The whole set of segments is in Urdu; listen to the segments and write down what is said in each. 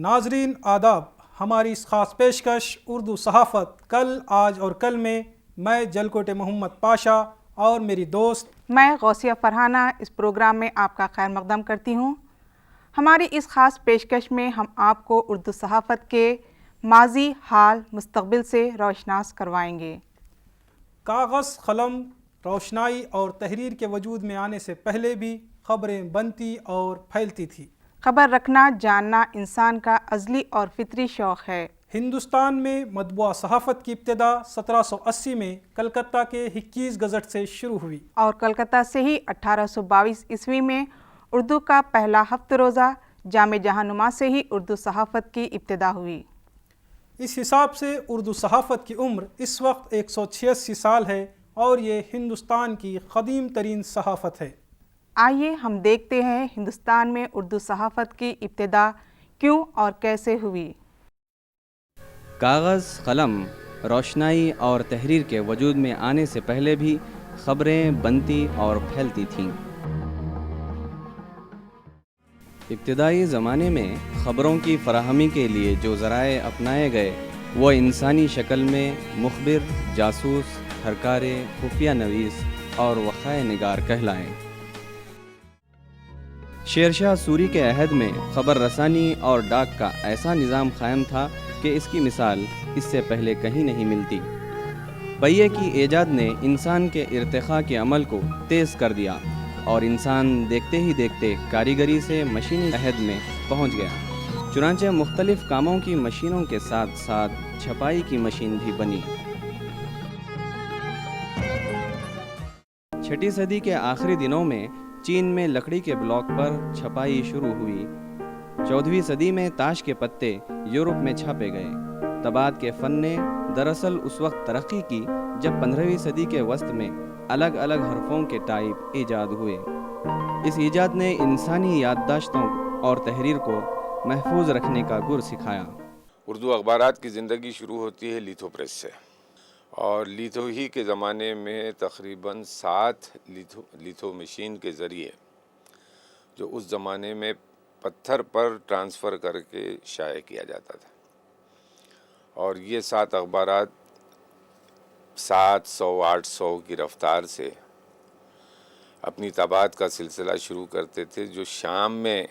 ناظرین آداب، ہماری اس خاص پیشکش اردو صحافت کل آج اور کل میں جلکوٹے محمد پاشا اور میری دوست میں غوثیہ فرحانہ اس پروگرام میں آپ کا خیر مقدم کرتی ہوں۔ ہماری اس خاص پیشکش میں ہم آپ کو اردو صحافت کے ماضی، حال، مستقبل سے روشناس کروائیں گے۔ کاغذ، قلم، روشنائی اور تحریر کے وجود میں آنے سے پہلے بھی خبریں بنتی اور پھیلتی تھیں۔ خبر رکھنا، جاننا انسان کا ازلی اور فطری شوق ہے۔ ہندوستان میں مطبوعہ صحافت کی ابتدا 1780 میں کلکتہ کے 21 گزٹ سے شروع ہوئی اور کلکتہ سے ہی 1822 عیسوی میں اردو کا پہلا ہفت روزہ جامع جہاننما سے ہی اردو صحافت کی ابتدا ہوئی۔ اس حساب سے اردو صحافت کی عمر اس وقت 186 سال ہے اور یہ ہندوستان کی قدیم ترین صحافت ہے۔ آئیے ہم دیکھتے ہیں ہندوستان میں اردو صحافت کی ابتدا کیوں اور کیسے ہوئی۔ کاغذ، قلم، روشنائی اور تحریر کے وجود میں آنے سے پہلے بھی خبریں بنتی اور پھیلتی تھیں۔ ابتدائی زمانے میں خبروں کی فراہمی کے لیے جو ذرائع اپنائے گئے وہ انسانی شکل میں مخبر، جاسوس، ہرکارے، خفیہ نویس اور وقائع نگار کہلائیں۔ شیر شاہ سوری کے عہد میں خبر رسانی اور ڈاک کا ایسا نظام قائم تھا کہ اس کی مثال اس سے پہلے کہیں نہیں ملتی۔ پہیے کی ایجاد نے انسان کے ارتقاء کے عمل کو تیز کر دیا اور انسان دیکھتے ہی دیکھتے کاریگری سے مشینی عہد میں پہنچ گیا۔ چنانچہ مختلف کاموں کی مشینوں کے ساتھ ساتھ چھپائی کی مشین بھی بنی۔ 6 صدی کے آخری دنوں میں چین میں لکڑی کے بلاک پر چھپائی شروع ہوئی۔ 14ویں صدی میں تاش کے پتے یورپ میں چھاپے گئے۔ طباعت کے فن نے دراصل اس وقت ترقی کی جب 15ویں صدی کے وسط میں الگ الگ حرفوں کے ٹائپ ایجاد ہوئے۔ اس ایجاد نے انسانی یادداشتوں اور تحریر کو محفوظ رکھنے کا گر سکھایا۔ اردو اخبارات کی زندگی شروع ہوتی ہے لیتھو پریس سے، اور لیتھو ہی کے زمانے میں تقریباً 7 لیتھو مشین کے ذریعے، جو اس زمانے میں پتھر پر ٹرانسفر کر کے شائع کیا جاتا تھا، اور یہ 7 اخبارات 700-800 کی رفتار سے اپنی طباعت کا سلسلہ شروع کرتے تھے، جو شام میں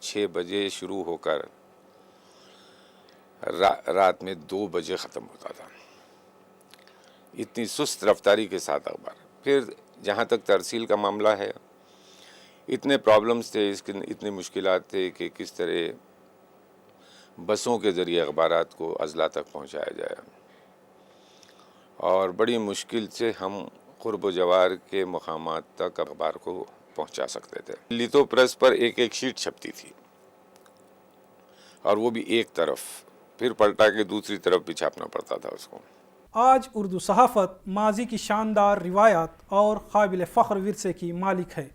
6 بجے شروع ہو کر رات میں 2 بجے ختم ہوتا تھا۔ اتنی سست رفتاری کے ساتھ اخبار۔ پھر جہاں تک ترسیل کا معاملہ ہے، اتنے پرابلمز تھے، اتنی مشکلات تھے کہ کس طرح بسوں کے ذریعے اخبارات کو اضلاع تک پہنچایا جائے، اور بڑی مشکل سے ہم قرب و جوار کے مقامات تک اخبار کو پہنچا سکتے تھے۔ لیتھو پریس پر ایک شیٹ چھپتی تھی، اور وہ بھی ایک طرف، پھر پلٹا کے دوسری طرف بھی چھاپنا پڑتا تھا اس کو۔ آج اردو صحافت ماضی کی شاندار روایات اور قابل فخر ورثے کی مالک ہے،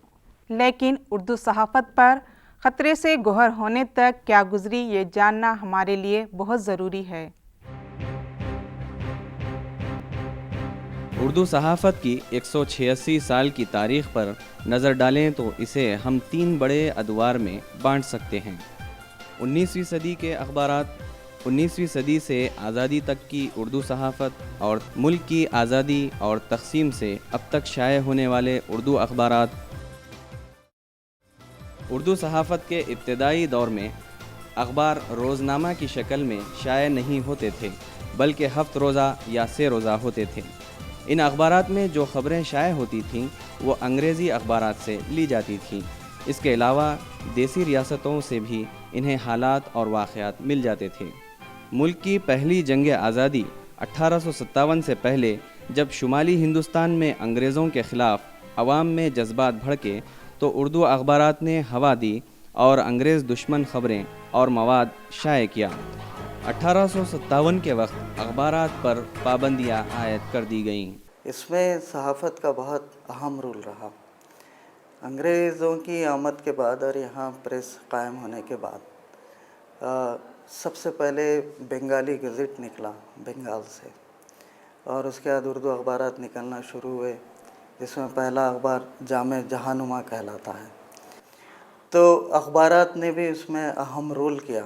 لیکن اردو صحافت پر خطرے سے گوہر ہونے تک کیا گزری یہ جاننا ہمارے لیے بہت ضروری ہے۔ اردو صحافت کی 186 سال کی تاریخ پر نظر ڈالیں تو اسے ہم 3 بڑے ادوار میں بانٹ سکتے ہیں۔ 19ویں صدی کے اخبارات، 19ویں صدی سے آزادی تک کی اردو صحافت، اور ملک کی آزادی اور تقسیم سے اب تک شائع ہونے والے اردو اخبارات۔ اردو صحافت کے ابتدائی دور میں اخبار روزنامہ کی شکل میں شائع نہیں ہوتے تھے، بلکہ ہفت روزہ یا 3 روزہ ہوتے تھے۔ ان اخبارات میں جو خبریں شائع ہوتی تھیں وہ انگریزی اخبارات سے لی جاتی تھیں۔ اس کے علاوہ دیسی ریاستوں سے بھی انہیں حالات اور واقعات مل جاتے تھے۔ ملک کی پہلی جنگ آزادی 1857 سے پہلے جب شمالی ہندوستان میں انگریزوں کے خلاف عوام میں جذبات بھڑکے تو اردو اخبارات نے ہوا دی اور انگریز دشمن خبریں اور مواد شائع کیا۔ 1857 کے وقت اخبارات پر پابندیاں عائد کر دی گئیں۔ اس میں صحافت کا بہت اہم رول رہا۔ انگریزوں کی آمد کے بعد اور یہاں پریس قائم ہونے کے بعد سب سے پہلے بنگالی گزٹ نکلا بنگال سے، اور اس کے بعد اردو اخبارات نکلنا شروع ہوئے، جس میں پہلا اخبار جامع جہاننما کہلاتا ہے۔ تو اخبارات نے بھی اس میں اہم رول کیا،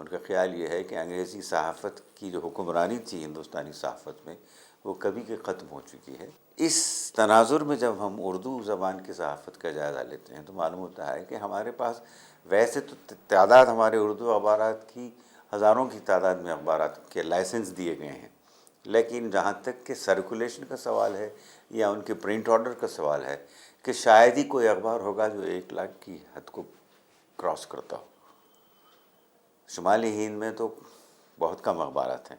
ان کا خیال یہ ہے کہ انگریزی صحافت کی جو حکمرانی تھی ہندوستانی صحافت میں وہ کبھی کہ ختم ہو چکی ہے۔ اس تناظر میں جب ہم اردو زبان کی صحافت کا جائزہ لیتے ہیں تو معلوم ہوتا ہے کہ ہمارے پاس ویسے تو تعداد ہمارے اردو اخبارات کی ہزاروں کی تعداد میں اخبارات کے لائسنس دیے گئے ہیں، لیکن جہاں تک کہ سرکولیشن کا سوال ہے یا ان کے پرنٹ آرڈر کا سوال ہے کہ شاید ہی کوئی اخبار ہوگا جو 1 لاکھ کی حد کو کراس کرتا ہو۔ شمالی ہند میں تو بہت کم اخبارات ہیں،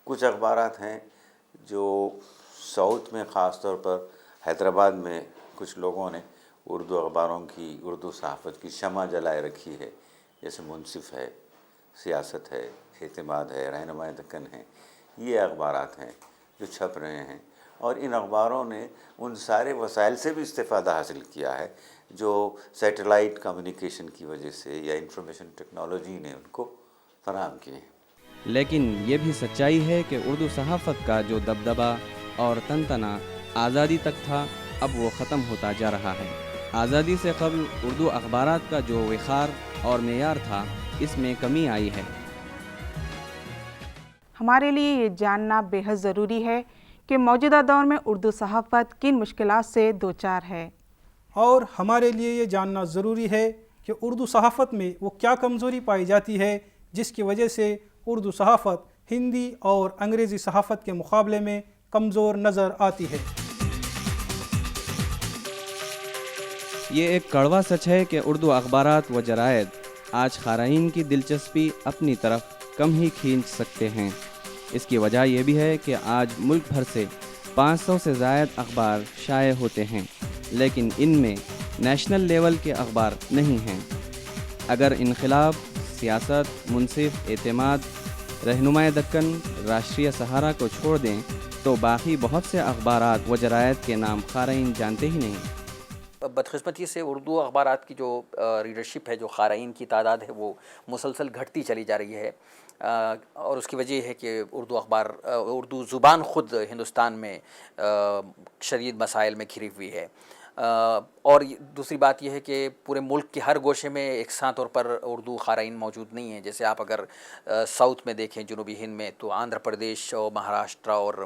کچھ اخبارات ہیں جو ساؤتھ میں خاص طور پر حیدرآباد میں کچھ لوگوں نے اردو اخباروں کی، اردو صحافت کی شمع جلائے رکھی ہے، جیسے منصف ہے، سیاست ہے، اعتماد ہے، رہنمائے دکن ہے۔ یہ اخبارات ہیں جو چھپ رہے ہیں، اور ان اخباروں نے ان سارے وسائل سے بھی استفادہ حاصل کیا ہے جو سیٹلائٹ کمیونیکیشن کی وجہ سے یا انفارمیشن ٹیکنالوجی نے ان کو فراہم کیے ہیں۔ لیکن یہ بھی سچائی ہے کہ اردو صحافت کا جو دبدبہ اور تنتنا آزادی تک تھا اب وہ ختم ہوتا جا رہا ہے۔ آزادی سے قبل اردو اخبارات کا جو وقار اور معیار تھا اس میں کمی آئی ہے۔ ہمارے لیے یہ جاننا بے حد ضروری ہے کہ موجودہ دور میں اردو صحافت کن مشکلات سے دوچار ہے، اور ہمارے لیے یہ جاننا ضروری ہے کہ اردو صحافت میں وہ کیا کمزوری پائی جاتی ہے جس کی وجہ سے اردو صحافت ہندی اور انگریزی صحافت کے مقابلے میں کمزور نظر آتی ہے۔ یہ ایک کڑوا سچ ہے کہ اردو اخبارات و جرائد آج قارئین کی دلچسپی اپنی طرف کم ہی کھینچ سکتے ہیں۔ اس کی وجہ یہ بھی ہے کہ آج ملک بھر سے 500 سے زائد اخبار شائع ہوتے ہیں، لیکن ان میں نیشنل لیول کے اخبار نہیں ہیں۔ اگر انقلاب، سیاست، منصف، اعتماد، رہنمائے دکن، راشٹریہ سہارا کو چھوڑ دیں تو باقی بہت سے اخبارات و جرائد کے نام قارئین جانتے ہی نہیں۔ بدقسمتی سے اردو اخبارات کی جو ریڈرشپ ہے، جو قارئین کی تعداد ہے، وہ مسلسل گھٹتی چلی جا رہی ہے، اور اس کی وجہ یہ ہے کہ اردو زبان خود ہندوستان میں شدید مسائل میں گھری ہوئی ہے۔ اور دوسری بات یہ ہے کہ پورے ملک کے ہر گوشے میں یکساں طور پر اردو قارئین موجود نہیں ہیں۔ جیسے آپ اگر ساؤتھ میں دیکھیں، جنوبی ہند میں، تو آندھرا پردیش اور مہاراشٹرا اور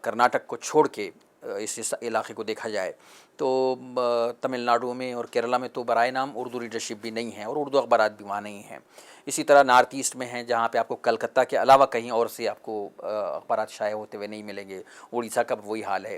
کرناٹک کو چھوڑ کے اس علاقے کو دیکھا جائے تو تمل ناڈو میں اور کیرلا میں تو برائے نام اردو لیڈرشپ بھی نہیں ہے اور اردو اخبارات بھی وہاں نہیں ہیں۔ اسی طرح نارتھ ایسٹ میں ہیں جہاں پہ آپ کو کلکتہ کے علاوہ کہیں اور سے آپ کو اخبارات شائع ہوتے ہوئے نہیں ملیں گے۔ اڑیسہ کا وہی حال ہے۔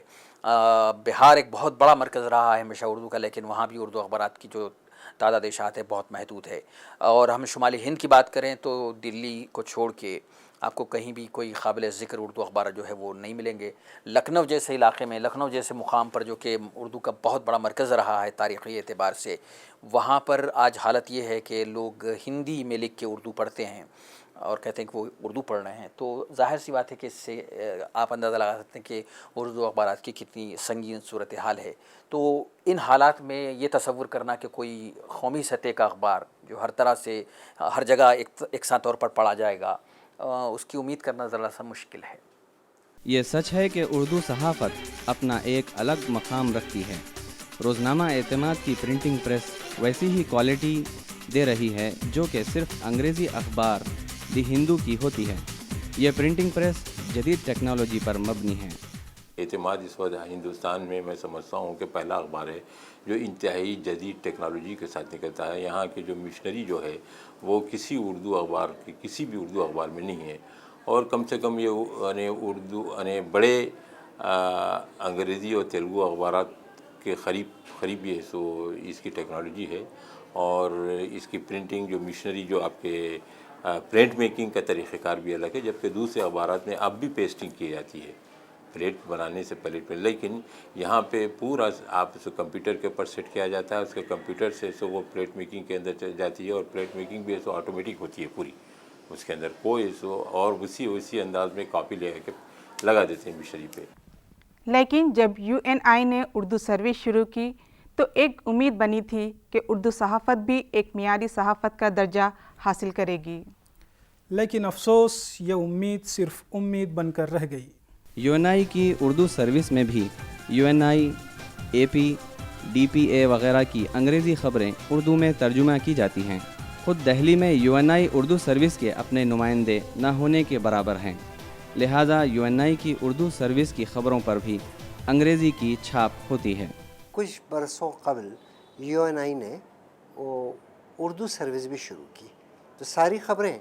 بہار ایک بہت بڑا مرکز رہا ہے ہمیشہ اردو کا، لیکن وہاں بھی اردو اخبارات کی جو تعداد اشاعت ہے بہت محدود ہے۔ اور ہم شمالی ہند کی بات کریں تو دلی کو چھوڑ کے آپ کو کہیں بھی کوئی قابل ذکر اردو اخبار جو ہے وہ نہیں ملیں گے۔ لکھنؤ جیسے علاقے میں، لکھنؤ جیسے مقام پر جو کہ اردو کا بہت بڑا مرکز رہا ہے تاریخی اعتبار سے، وہاں پر آج حالت یہ ہے کہ لوگ ہندی میں لکھ کے اردو پڑھتے ہیں اور کہتے ہیں کہ وہ اردو پڑھ رہے ہیں۔ تو ظاہر سی بات ہے کہ اس سے آپ اندازہ لگا سکتے ہیں کہ اردو اخبارات کی کتنی سنگین صورتحال ہے۔ تو ان حالات میں یہ تصور کرنا کہ کوئی قومی سطح کا اخبار جو ہر طرح سے ہر جگہ یکساں طور پر پڑھا جائے گا، اس کی امید کرنا ذرا سا مشکل ہے۔ یہ سچ ہے کہ اردو صحافت اپنا ایک الگ مقام رکھتی ہے۔ روزنامہ اعتماد کی پرنٹنگ پریس ویسی ہی کوالٹی دے رہی ہے جو کہ صرف انگریزی اخبار دی ہندو کی ہوتی ہے۔ یہ پرنٹنگ پریس جدید ٹیکنالوجی پر مبنی ہے۔ اعتماد اس وقت ہندوستان میں سمجھتا ہوں کہ پہلا اخبار ہے جو انتہائی جدید ٹیکنالوجی کے ساتھ نکلتا ہے۔ یہاں کے جو مشنری جو ہے وہ کسی بھی اردو اخبار میں نہیں ہے، اور کم سے کم یہ اردو بڑے انگریزی اور تیلگو اخبارات کے قریب یہ سو اس کی ٹیکنالوجی ہے، اور اس کی پرنٹنگ جو مشنری جو آپ کے پرنٹ میکنگ کا طریقہ کار بھی الگ ہے، جبکہ دوسرے اخبارات میں اب بھی پیسٹنگ کی جاتی ہے پلیٹ بنانے سے پہلے، لیکن یہاں پہ پورا آپ اسے کمپیوٹر کے اوپر سیٹ کیا جاتا ہے، اس کے کمپیوٹر سے وہ پلیٹ میکنگ کے اندر چل جاتی ہے، اور پلیٹ میکنگ بھی ایسو آٹومیٹک ہوتی ہے پوری، اس کے اندر کوئی اور اسی انداز میں کاپی لے کے لگا دیتے ہیں مشنری پہ۔ لیکن جب UNI نے اردو سروس شروع کی تو ایک امید بنی تھی کہ اردو صحافت بھی ایک معیاری صحافت کا درجہ حاصل کرے گی، لیکن افسوس یہ امید صرف امید بن کر رہ گئی۔ UNI کی اردو سروس میں بھی UNI، AP، DPA وغیرہ کی انگریزی خبریں اردو میں ترجمہ کی جاتی ہیں، خود دہلی میں UNI اردو سروس کے اپنے نمائندے نہ ہونے کے برابر ہیں، لہٰذا UNI کی اردو سروس کی خبروں پر بھی انگریزی کی چھاپ ہوتی ہے۔ کچھ برسوں قبل UNI نے وہ اردو سروس بھی شروع کی، تو ساری خبریں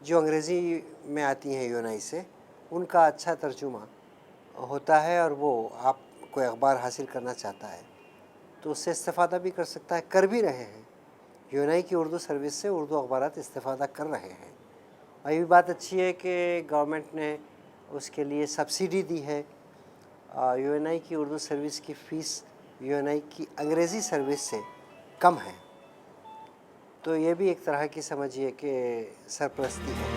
جو انگریزی میں آتی ہیں UNI سے ان کا اچھا ترجمہ ہوتا ہے، اور وہ آپ کوئی اخبار حاصل کرنا چاہتا ہے تو اس سے استفادہ بھی کر سکتا ہے، کر بھی رہے ہیں۔ UNI کی اردو سروس سے اردو اخبارات استفادہ کر رہے ہیں، اور یہ بھی بات اچھی ہے کہ گورنمنٹ نے اس کے لیے سبسڈی دی ہے۔ UNI کی اردو سروس کی فیس UNI کی انگریزی سروس سے کم ہے، تو یہ بھی ایک طرح کی سمجھیے کہ سرپرستی ہے۔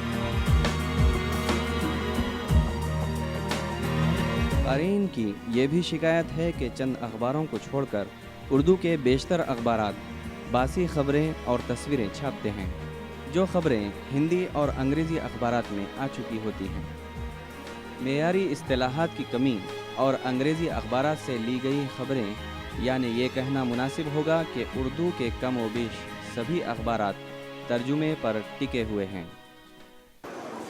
قارئین کی یہ بھی شکایت ہے کہ چند اخباروں کو چھوڑ کر اردو کے بیشتر اخبارات باسی خبریں اور تصویریں چھاپتے ہیں، جو خبریں ہندی اور انگریزی اخبارات میں آ چکی ہوتی ہیں۔ معیاری اصطلاحات کی کمی اور انگریزی اخبارات سے لی گئی خبریں، یعنی یہ کہنا مناسب ہوگا کہ اردو کے کم و بیش سبھی اخبارات ترجمے پر ٹکے ہوئے ہیں۔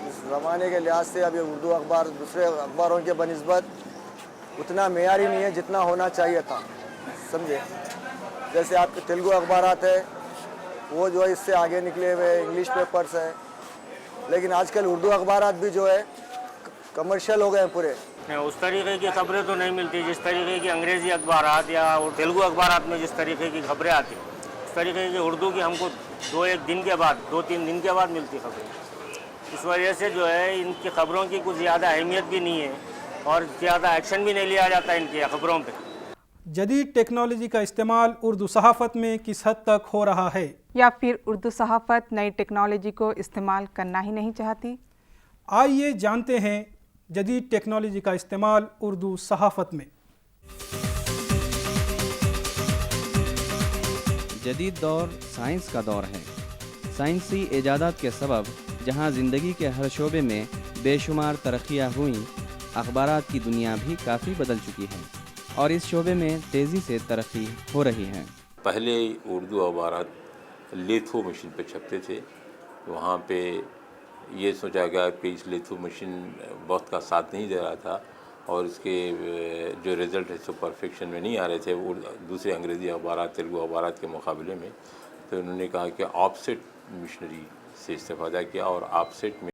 اس زمانے کے لحاظ سے اب یہ اردو اخبار دوسرے اخباروں کے بنسبت اتنا معیاری نہیں ہے جتنا ہونا چاہیے تھا، سمجھے؟ جیسے آپ کے تیلگو اخبارات ہے وہ جو ہے اس سے آگے نکلے ہوئے انگلش پیپرز ہے، لیکن آج کل اردو اخبارات بھی جو ہے کمرشل ہو گئے ہیں پورے۔ اس طریقے کی خبریں تو نہیں ملتی جس طریقے کی انگریزی اخبارات یا تیلگو اخبارات میں جس طریقے کی خبریں آتی، اس طریقے کی اردو کی ہم کو 2-1 دن کے بعد 2-3 دن کے بعد ملتی خبریں۔ اس وجہ سے جو ہے ان کی خبروں کی کچھ زیادہ اہمیت بھی نہیں ہے اور زیادہ ایکشن بھی نہیں لیا جاتا ان کی خبروں پہ۔ جدید ٹیکنالوجی کا استعمال اردو صحافت میں کس حد تک ہو رہا ہے؟ یا پھر اردو صحافت نئی ٹیکنالوجی کو استعمال کرنا ہی نہیں چاہتی؟ آئیے جانتے ہیں جدید ٹیکنالوجی کا استعمال اردو صحافت میں۔ جدید دور سائنس کا دور ہے۔ سائنسی ایجادات کے سبب جہاں زندگی کے ہر شعبے میں بے شمار ترقیاں ہوئیں، اخبارات کی دنیا بھی کافی بدل چکی ہے اور اس شعبے میں تیزی سے ترقی ہو رہی ہے۔ پہلے اردو اخبارات لیتھو مشین پہ چھپتے تھے، وہاں پہ یہ سوچا گیا کہ اس لیتھو مشین وقت کا ساتھ نہیں دے رہا تھا اور اس کے جو رزلٹ ہے سو پرفیکشن میں نہیں آ رہے تھے دوسرے انگریزی اخبارات تیلگو اخبارات کے مقابلے میں، تو انہوں نے کہا کہ آف سیٹ مشنری سے استفادہ کیا اور آف سیٹ میں